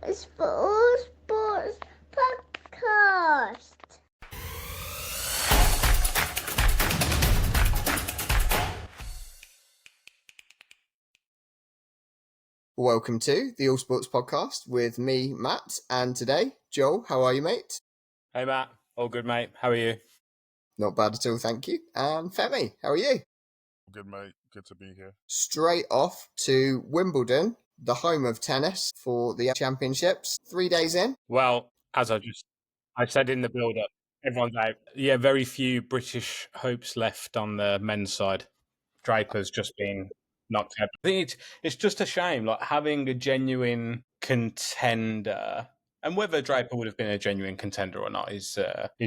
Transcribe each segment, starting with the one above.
Sports podcast. Welcome to the All Sports Podcast with me, Matt, and today, Joel. How are you, mate? Hey, Matt. All good, mate. How are you? Not bad at all, thank you. And Femi, how are you? Good, mate. Good to be here. Straight off to Wimbledon, the home of tennis for the championships. 3 days in. Well, as I said in the build-up, everyone's out. Yeah, very few British hopes left on the men's side. Draper's just been knocked out. I think it's just a shame, like having a genuine contender, and whether Draper would have been a genuine contender or not is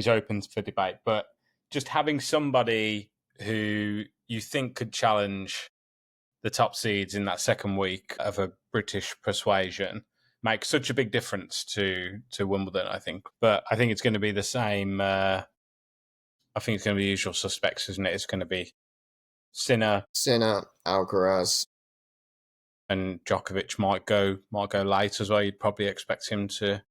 open for debate. But just having somebody who you think could challenge the top seeds in that second week of a British persuasion makes such a big difference to Wimbledon, I think. But I think it's going to be the same. I think it's going to be the usual suspects, isn't it? It's going to be Sinner, Alcaraz, and Djokovic might go late as well. You'd probably expect him to.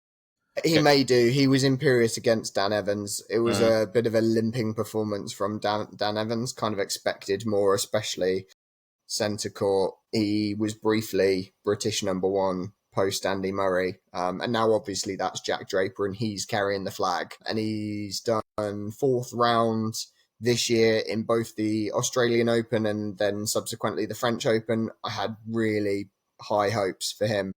He may do. He was imperious against Dan Evans. It was a bit of a limping performance from Dan Evans. Kind of expected more, especially centre court. He was briefly British number one post Andy Murray. And now obviously that's Jack Draper and he's carrying the flag. And he's done fourth round this year in both the Australian Open and then subsequently the French Open. I had really high hopes for him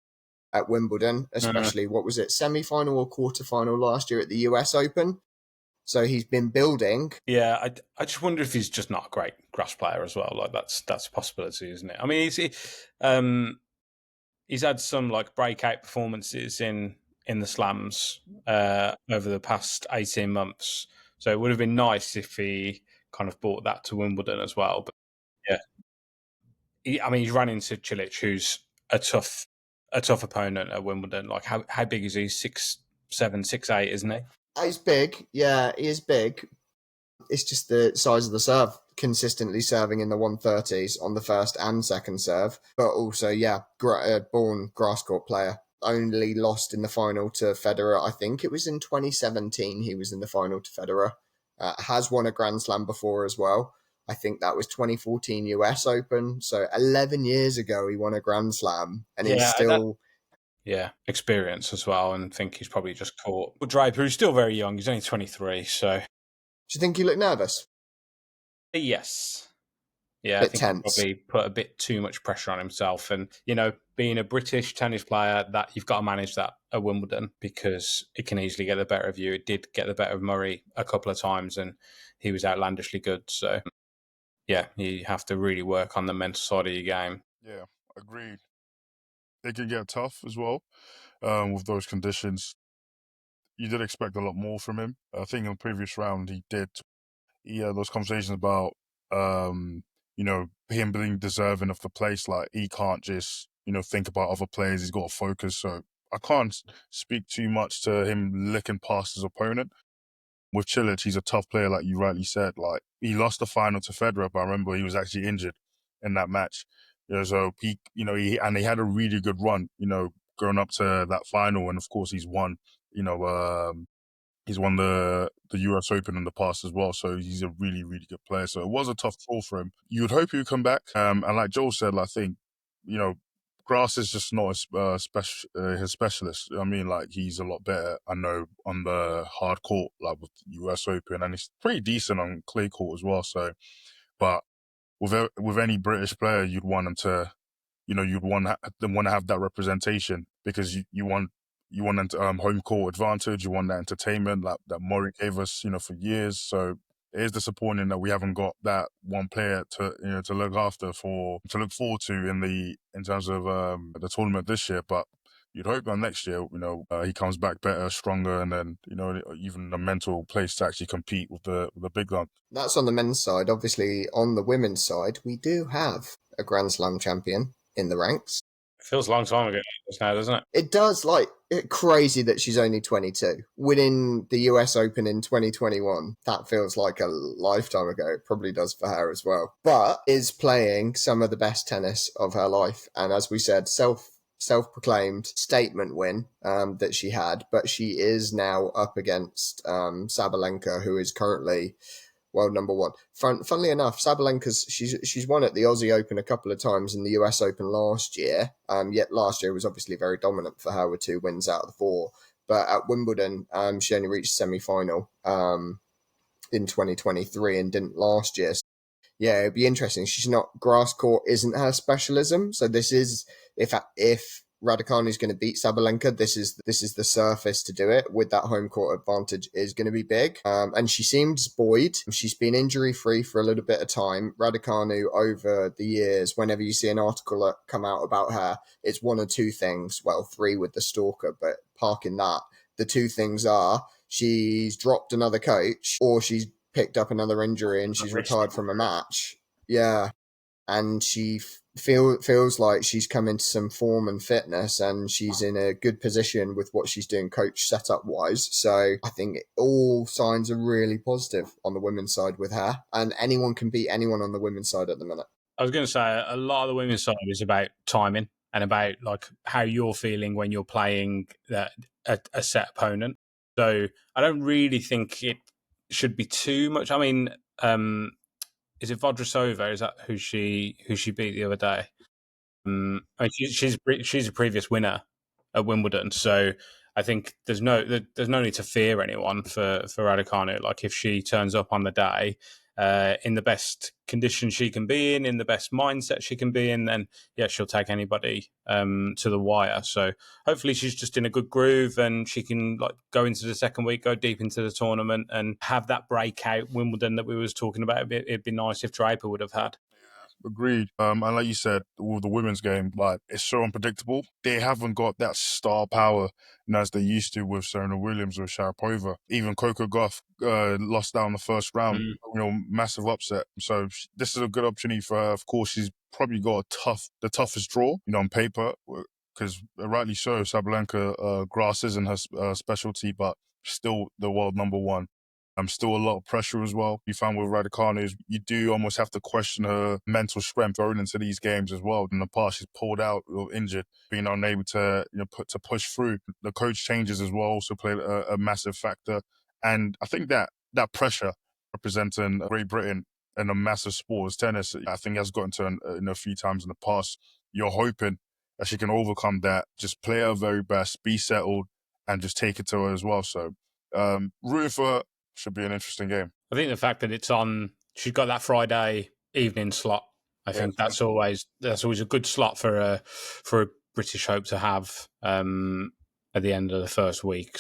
at Wimbledon, especially, what was it, semi-final or quarter-final last year at the US Open. So he's been building. Yeah, I just wonder if he's just not a great grass player as well. Like that's a possibility, isn't it? I mean, he's had some like breakout performances in the slams over the past 18 months. So it would have been nice if he kind of brought that to Wimbledon as well. But yeah, he's ran into Cilic, who's a tough opponent at Wimbledon. Like how big is he? 6'7", 6'8", isn't he? He's big. Yeah, he is big. It's just the size of the serve, consistently serving in the 130s on the first and second serve. But also, born grass court player. Only lost in the final to Federer. I think it was in 2017 he was in the final to Federer. Has won a Grand Slam before as well. I think that was 2014 US Open. So 11 years ago he won a Grand Slam. And he's still... experience as well, and think he's probably just caught. But Draper, who's still very young, he's only 23, so... Do you think he looked nervous? Yes. Yeah, I think tense. He probably put a bit too much pressure on himself. And, being a British tennis player, that you've got to manage that at Wimbledon because it can easily get the better of you. It did get the better of Murray a couple of times, and he was outlandishly good. So, yeah, you have to really work on the mental side of your game. Yeah, agreed. It can get tough as well with those conditions. You did expect a lot more from him. I think in the previous round he had those conversations about him being deserving of the place. Like he can't just think about other players. He's got to focus. So I can't speak too much to him licking past his opponent. With Cilic, he's a tough player, like you rightly said. Like he lost the final to Federer, but I remember he was actually injured in that match. So he had a really good run, going up to that final, and of course he's won. He's won the US Open in the past as well, so he's a really, really good player. So it was a tough call for him. You would hope he would come back, and like Joel said, I think grass is just not his specialist. I mean, like he's a lot better, I know, on the hard court, like with the US Open, and he's pretty decent on clay court as well. So, but with any British player, you'd want them to, you'd want them to have that representation because you want that home court advantage. You want that entertainment that Murray gave us, for years. So it is disappointing that we haven't got that one player to look forward to in terms of the tournament this year. But you'd hope that next year, he comes back better, stronger, and then even a mental place to actually compete with the big gun. That's on the men's side. Obviously, on the women's side, we do have a Grand Slam champion in the ranks. It feels a long time ago now, doesn't it? It does. Crazy that she's only 22. Winning the US Open in 2021, that feels like a lifetime ago. It probably does for her as well. But is playing some of the best tennis of her life. And as we said, self-proclaimed statement win that she had, but she is now up against Sabalenka, who is currently world number one. Funnily enough, Sabalenka's she's won at the Aussie Open a couple of times and the US Open last year. Yet last year was obviously very dominant for her with 2 wins out of the 4. But at Wimbledon, she only reached semi-final in 2023 and didn't last year. So, yeah, it'd be interesting. She's not grass court isn't her specialism. So this is if Raducanu is going to beat Sabalenka, this is the surface to do it with that home court advantage is going to be big. And she seems buoyed. She's been injury free for a little bit of time. Raducanu over the years, whenever you see an article come out about her, it's 1 or 2 things. Well, 3 with the stalker, but parking that. The 2 things are she's dropped another coach or she's picked up another injury and she's retired from a match. Yeah. And she feels like she's come into some form and fitness and she's in a good position with what she's doing coach setup wise. So I think all signs are really positive on the women's side with her, and anyone can beat anyone on the women's side at the minute. I was going to say a lot of the women's side is about timing and about like how you're feeling when you're playing a set opponent. So I don't really think it should be too much. I mean, is it Vondrousova? Is that who she beat the other day? I mean, she's a previous winner at Wimbledon, so I think there's no need to fear anyone for Raducanu. Like if she turns up on the day in the best condition she can be in the best mindset she can be in, then yeah, she'll take anybody to the wire. So hopefully she's just in a good groove and she can like go into the second week, go deep into the tournament, and have that breakout Wimbledon that we was talking about. It'd be nice if Draper would have had. Agreed. And like you said, with the women's game, like it's so unpredictable. They haven't got that star power as they used to with Serena Williams or Sharapova. Even Coco Gauff lost down the first round. Massive upset. So this is a good opportunity for her. Of course, she's probably got the toughest draw, on paper, because rightly so, Sabalenka grass isn't her specialty, but still the world number one. Still a lot of pressure as well. You found with Raducanu is you do almost have to question her mental strength going into these games as well. In the past, she's pulled out or injured, being unable to push through. The coach changes as well also played a massive factor. And I think that pressure representing Great Britain in a massive sport as tennis, I think has gotten to a few times in the past. You're hoping that she can overcome that, just play her very best, be settled, and just take it to her as well. So rooting for her. Should be an interesting game. I think the fact that it's on, she's got that Friday evening slot. I think that's always a good slot for a British hope to have at the end of the first week.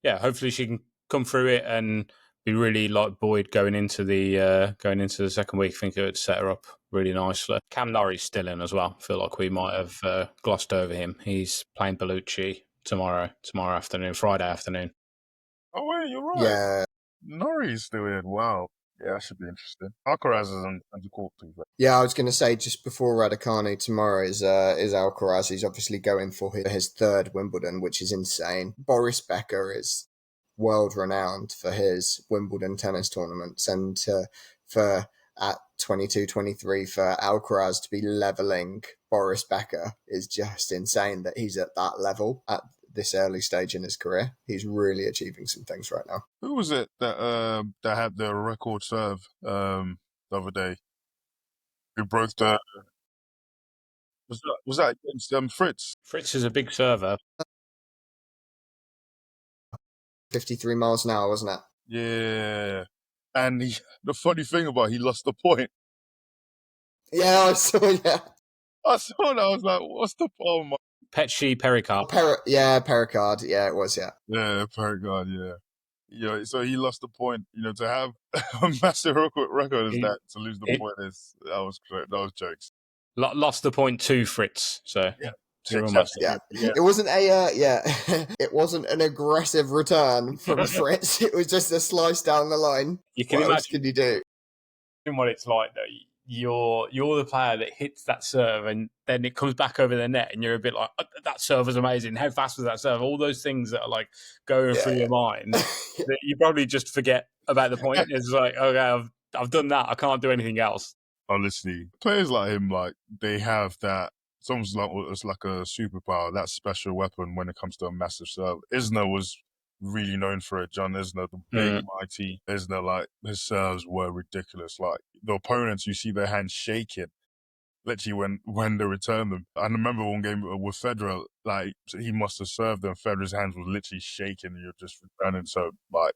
Yeah, hopefully she can come through it and be really like buoyed going into the second week. I think it would set her up really nicely. Cam Norrie's still in as well. I feel like we might have glossed over him. He's playing Bellucci tomorrow afternoon, Friday afternoon. Oh wait, you're right. Yeah. Norrie's still in. Wow. Yeah, that should be interesting. Alcaraz is on the court too. But... Yeah, I was going to say just before Raducanu tomorrow is Alcaraz. He's obviously going for his 3rd Wimbledon, which is insane. Boris Becker is world renowned for his Wimbledon tennis tournaments, and for at 22-23 for Alcaraz to be leveling Boris Becker is just insane that he's at that level at this early stage in his career. He's really achieving some things right now. Who was it that had the record serve the other day? Who broke the... Was that against Fritz? Fritz is a big server. 53 miles an hour, wasn't it? Yeah. And the funny thing about he lost the point. Yeah, I saw that. I was like, what's the point? Petchi Pericard. Pericard. Yeah, it was, yeah. Yeah, Pericard, yeah. So he lost the point. To have a massive record as that, to lose the point that was jokes. Lost the point to Fritz, so yeah. It wasn't it wasn't an aggressive return from Fritz. It was just a slice down the line. You can what else can you do? What it's like though. You're the player that hits that serve and then it comes back over the net and you're a bit like, oh, that serve was amazing. How fast was that serve? All those things that are like going through your mind that you probably just forget about the point. It's like, okay, I've done that. I can't do anything else. Honestly, players like him, like they have that it's almost like it's like a superpower, that special weapon when it comes to a massive serve. Isner was really known for it. John Isner, the big, mighty Isner, like his serves were ridiculous. Like the opponents, you see their hands shaking literally when they return them. I remember one game with Federer, like he must have served and Federer's hands was literally shaking and you're just returning. So like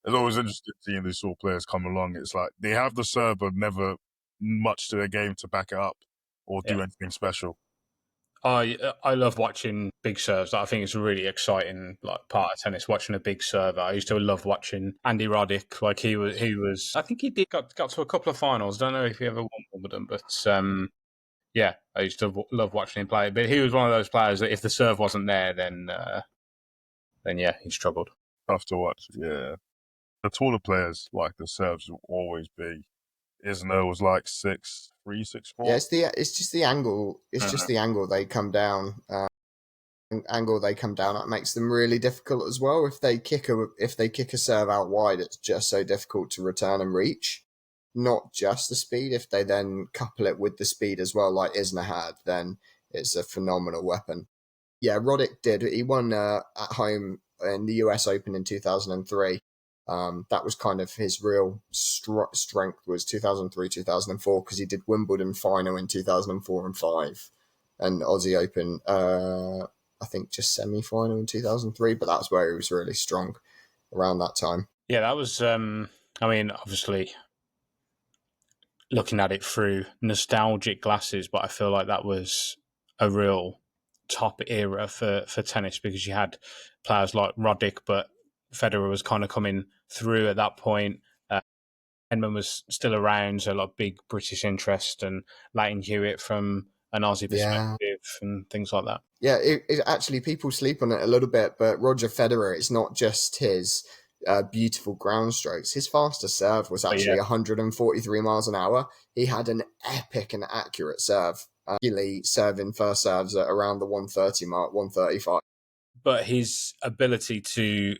it's always interesting seeing these sort of players come along. It's like they have the serve but never much to their game to back it up or do anything special. I love watching big serves. I think it's a really exciting part of tennis. Watching a big server. I used to love watching Andy Roddick. Like he was. I think he got to a couple of finals. Don't know if he ever won Wimbledon, but yeah, I used to love watching him play. But he was one of those players that if the serve wasn't there, then yeah, he struggled. Tough to watch. Yeah, the taller players like the serves will always be. Isner was like 6'3", 6'4". Yeah, it's just the angle. It's just the angle they come down. Angle they come down at makes them really difficult as well. If they kick a serve out wide, it's just so difficult to return and reach. Not just the speed. If they then couple it with the speed as well, like Isner had, then it's a phenomenal weapon. Yeah, Roddick did. He won at home in the US Open in 2003. That was kind of his real strength was 2003, 2004, because he did Wimbledon final in 2004 and 5 and Aussie Open, I think just semi-final in 2003, but that's where he was really strong around that time. Yeah, that was, I mean, obviously looking at it through nostalgic glasses, but I feel like that was a real top era for tennis because you had players like Roddick, but Federer was kind of coming through at that point. Henman was still around, so a lot of big British interest, and Leighton Hewitt from an Aussie perspective and things like that. Yeah, it actually, people sleep on it a little bit, but Roger Federer, it's not just his beautiful ground strokes. His fastest serve was actually 143 miles an hour. He had an epic and accurate serve. Really serving first serves at around the 130 mark, 135. But his ability to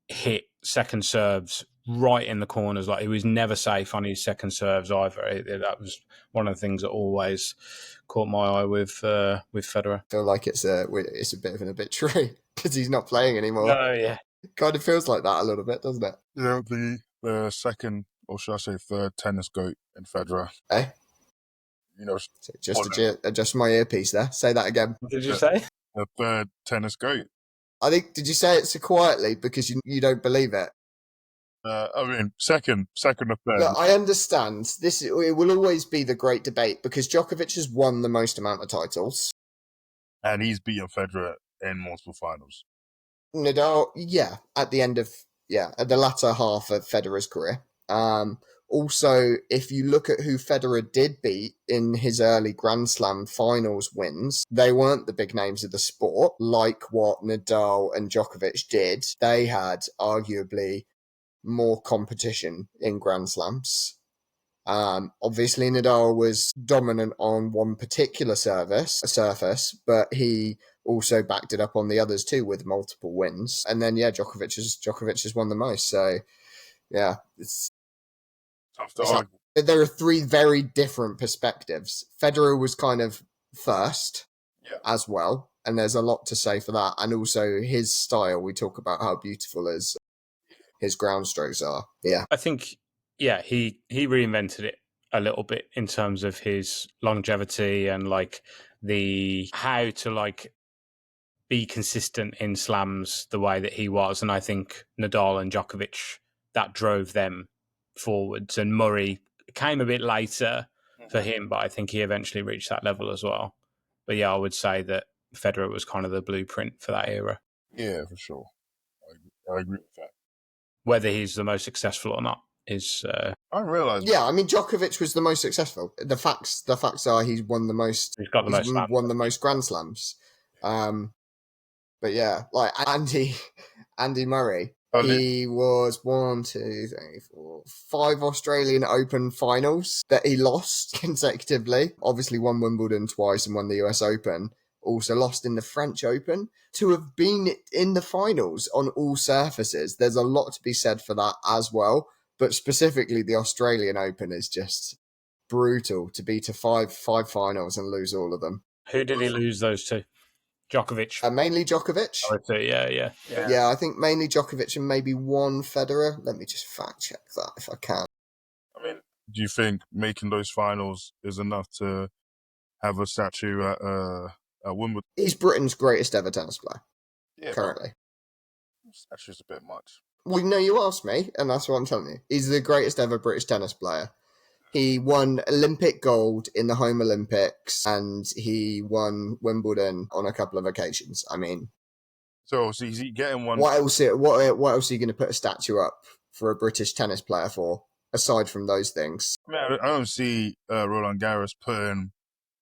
hit second serves right in the corners, like he was never safe on his second serves either. That was one of the things that always caught my eye with Federer. I feel like it's a bit of an obituary because he's not playing anymore. Oh yeah, it kind of feels like that a little bit, doesn't it? Yeah, the second, or should I say third tennis GOAT in Federer. Eh? You know, so just adjust my earpiece there. Say that again. What did you say? The third tennis GOAT. I think, did you say it so quietly because you don't believe it? I mean, second or third. Look, I understand. It will always be the great debate because Djokovic has won the most amount of titles. And he's beaten Federer in multiple finals. Nadal, at the latter half of Federer's career. Also, if you look at who Federer did beat in his early Grand Slam finals wins, they weren't the big names of the sport, like what Nadal and Djokovic did. They had arguably more competition in Grand Slams. Obviously, Nadal was dominant on one particular surface, but he also backed it up on the others too with multiple wins. And then, Djokovic has won the most. So, yeah, it's there are three very different perspectives. Federer was kind of first as well, and there's a lot to say for that. And also his style, we talk about how beautiful his ground strokes are. Yeah. I think, he reinvented it a little bit in terms of his longevity and how to be consistent in slams the way that he was. And I think Nadal and Djokovic, that drove them forwards, and Murray came a bit later for him, but I think he eventually reached that level as well. But I would say that Federer was kind of the blueprint for that era. Yeah, for sure. I agree with that. Whether he's the most successful or not is... I realise. Yeah, I mean, Djokovic was the most successful. The facts are he's won the most... He's got the most slams. Won the most Grand Slams. But Andy Murray... He was 5 Australian Open finals that he lost consecutively. Obviously won Wimbledon twice and won the US Open. Also lost in the French Open. To have been in the finals on all surfaces, there's a lot to be said for that as well. But specifically the Australian Open is just brutal to be to five finals and lose all of them. Who did he lose those to? Djokovic. Mainly Djokovic. I would say, yeah. Yeah, I think mainly Djokovic and maybe one Federer. Let me just fact check that if I can. I mean, do you think making those finals is enough to have a statue at Wimbledon? He's Britain's greatest ever tennis player, currently. Statue's a bit much. Well, no, you asked me, and that's what I'm telling you. He's the greatest ever British tennis player. He won Olympic gold in the home Olympics, and he won Wimbledon on a couple of occasions. I mean, so is he getting one? What else are you going to put a statue up for a British tennis player for, aside from those things? I mean, I don't see Roland Garros putting,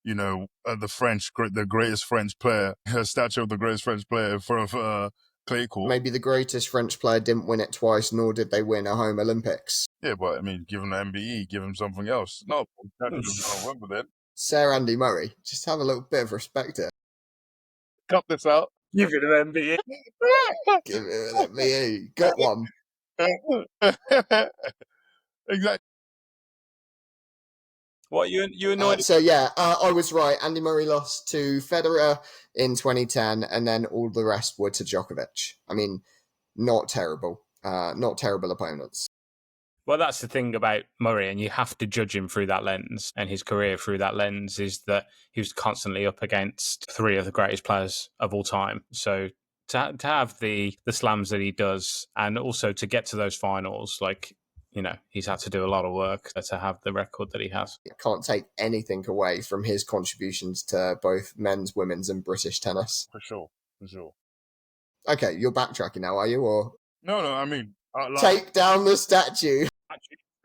the greatest French player, a statue of the greatest French player in front of clay court. Maybe the greatest French player didn't win it twice, nor did they win a home Olympics. Yeah, but I mean, give him the MBE, give him something else. No, Wimbledon. Sir Andy Murray, just have a little bit of respect here. Cut this out. Give it an MBE. Give it an MBE. Got one. Exactly. What, you annoyed? I was right. Andy Murray lost to Federer in 2010, and then all the rest were to Djokovic. I mean, not terrible. Not terrible opponents. Well, that's the thing about Murray, and you have to judge him through that lens, and his career through that lens is that he was constantly up against three of the greatest players of all time. So to have the slams that he does, and also to get to those finals, he's had to do a lot of work to have the record that he has. I can't take anything away from his contributions to both men's, women's, and British tennis. For sure. Okay, you're backtracking now, are you? Or no, I mean... take down the statue.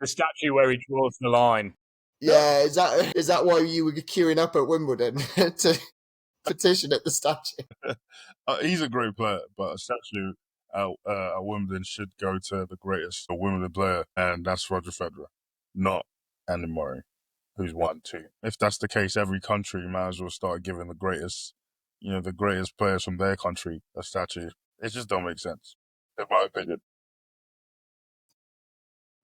The statue where he draws the line. Yeah, is that why you were queuing up at Wimbledon to petition at the statue? He's a great player, but a statue at Wimbledon should go to the greatest Wimbledon player, and that's Roger Federer, not Andy Murray, who's won two. If that's the case, every country might as well start giving the greatest players from their country a statue. It just don't make sense, in my opinion.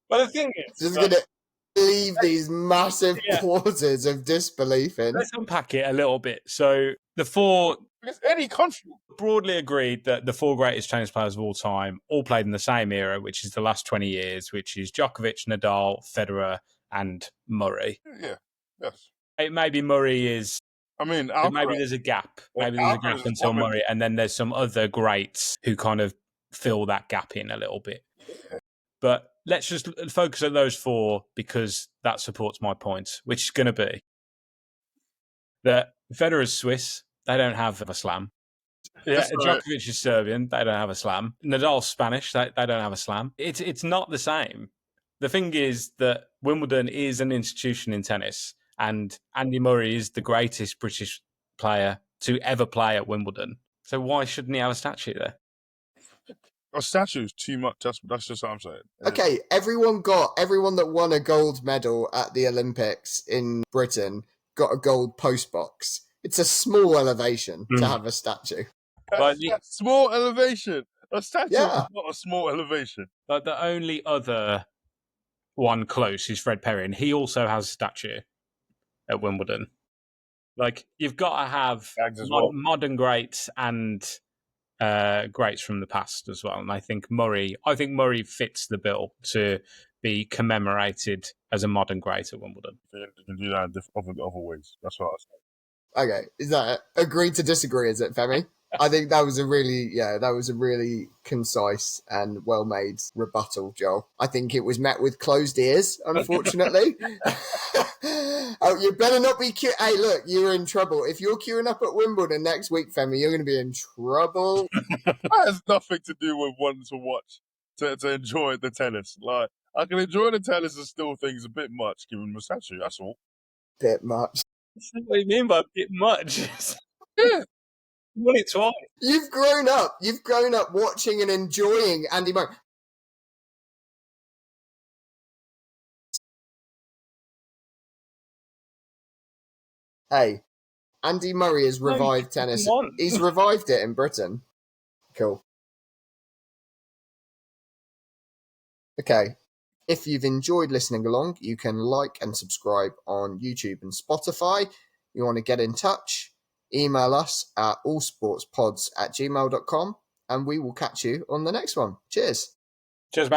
But the thing is, just going to leave these massive pauses of disbelief in. Let's unpack it a little bit. So because any country broadly agreed that the four greatest tennis players of all time all played in the same era, which is the last 20 years, which is Djokovic, Nadal, Federer, and Murray. Yeah, yes. Maybe Murray is... I mean, maybe there's a gap. Maybe there's a gap until Murray, and then there's some other greats who kind of fill that gap in a little bit. Yeah. But let's just focus on those four because that supports my point, which is going to be that Federer's Swiss, they don't have a slam. Yeah, Djokovic is Serbian, they don't have a slam. Nadal's Spanish, they don't have a slam. It's not the same. The thing is that Wimbledon is an institution in tennis, and Andy Murray is the greatest British player to ever play at Wimbledon. So why shouldn't he have a statue there? A statue is too much. That's just what I'm saying. Okay, everyone that won a gold medal at the Olympics in Britain got a gold post box. It's a small elevation to have a statue. Small elevation. A statue is not a small elevation. But the only other one close is Fred Perry, and he also has a statue at Wimbledon. You've got to have modern greats and greats from the past as well. And I think Murray fits the bill to be commemorated as a modern great at Wimbledon. You can do that in other ways. That's what I was saying. Okay, is that agree to disagree? Is it, Femi? I think that was a really concise and well-made rebuttal, Joel. I think it was met with closed ears, unfortunately. Oh, you better not be queuing. Hey, look, you're in trouble. If you're queuing up at Wimbledon next week, Femi, you're going to be in trouble. That has nothing to do with wanting to watch, to enjoy the tennis. I can enjoy the tennis and still think it's a bit much, given the statue, that's all. Bit much. What do you mean by a bit much? Yeah. You won it twice. You've grown up watching and enjoying Andy Murray. Hey, Andy Murray has revived tennis. He's revived it in Britain. Cool. Okay. If you've enjoyed listening along, you can like and subscribe on YouTube and Spotify. You want to get in touch, email us at allsportspods@gmail.com, and we will catch you on the next one. Cheers. Cheers, man.